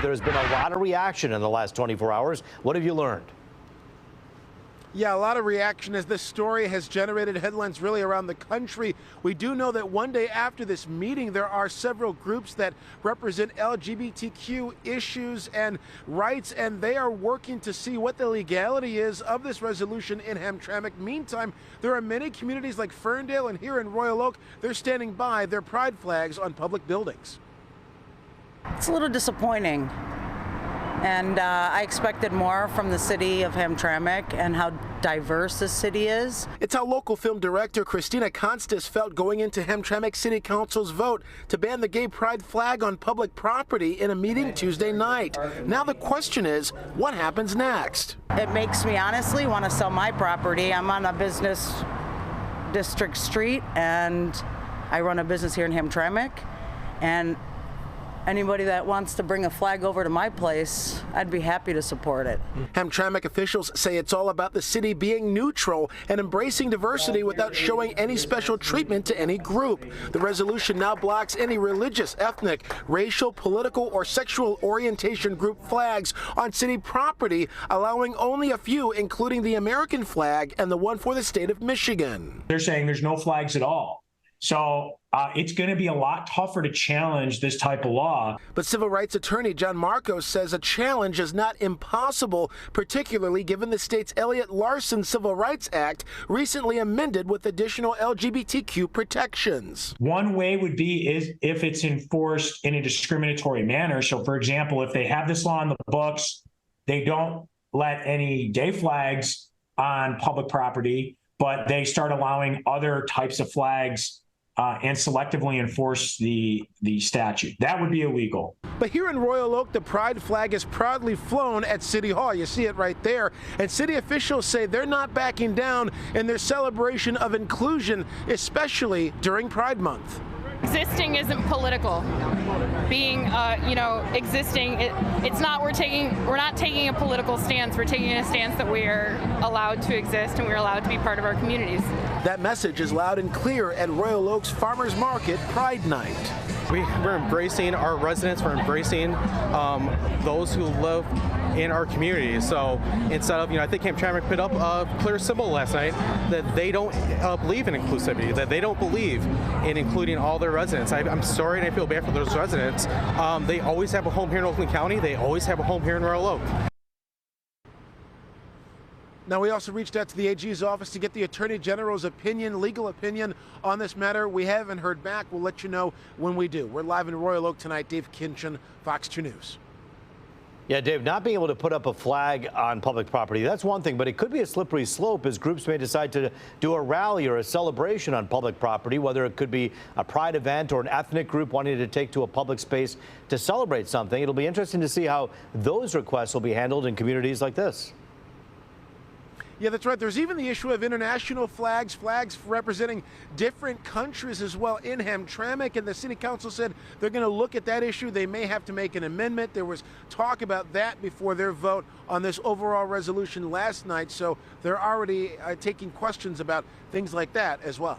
Dave, there's been a lot of reaction in the last 24 hours. What have you learned? Yeah, a lot of reaction as this story has generated headlines really around the country. We do know that one day after this meeting, there are several groups that represent LGBTQ issues and rights, and they are working to see what the legality is of this resolution in Hamtramck. Meantime, there are many communities like Ferndale and here in Royal Oak. They're standing by their pride flags on public buildings. It's a little disappointing. And I expected more from the city of Hamtramck and how diverse the city is. It's how local film director Christina Constas felt going into Hamtramck City Council's vote to ban the gay pride flag on public property in a meeting Tuesday night. Now the question is, what happens next? It makes me honestly want to sell my property. I'm on a business district street and I run a business here in Hamtramck. And anybody that wants to bring a flag over to my place, I'd be happy to support it. Hamtramck officials say it's all about the city being neutral and embracing diversity without showing any special treatment to any group. The resolution now blocks any religious, ethnic, racial, political, or sexual orientation group flags on city property, allowing only a few, including the American flag and the one for the state of Michigan. They're saying there's no flags at all. So it's going to be a lot tougher to challenge this type of law. But civil rights attorney John Marcos says a challenge is not impossible, particularly given the state's Elliott Larson Civil Rights Act, recently amended with additional LGBTQ protections. One way would be if it's enforced in a discriminatory manner. So, for example, if they have this law on the books, they don't let any gay flags on public property, but they start allowing other types of flags and selectively enforce the statute. That would be illegal. But here in Royal Oak, the pride flag is proudly flown at City Hall. You see it right there. And city officials say they're not backing down in their celebration of inclusion, especially during Pride Month. Existing isn't political. Being, existing, it's not. We're not taking a political stance. We're taking a stance that we are allowed to exist and we're allowed to be part of our communities. That message is loud and clear at Royal Oak's Farmers Market Pride Night. We're embracing our residents. We're embracing those who live in our community. So instead of, I think Hamtramck put up a clear symbol last night that they don't believe in inclusivity, that they don't believe in including all their residents. I'm sorry and I feel bad for those residents. They always have a home here in Oakland County. They always have a home here in Royal Oak. Now, we also reached out to the AG's office to get the Attorney General's opinion, legal opinion on this matter. We haven't heard back. We'll let you know when we do. We're live in Royal Oak tonight. Dave Kinchin, Fox 2 News. Yeah, Dave, not being able to put up a flag on public property, that's one thing, but it could be a slippery slope as groups may decide to do a rally or a celebration on public property, whether it could be a pride event or an ethnic group wanting to take to a public space to celebrate something. It'll be interesting to see how those requests will be handled in communities like this. Yeah, that's right. There's even the issue of international flags, flags representing different countries as well in Hamtramck, and the city council said they're going to look at that issue. They may have to make an amendment. There was talk about that before their vote on this overall resolution last night, so they're already taking questions about things like that as well.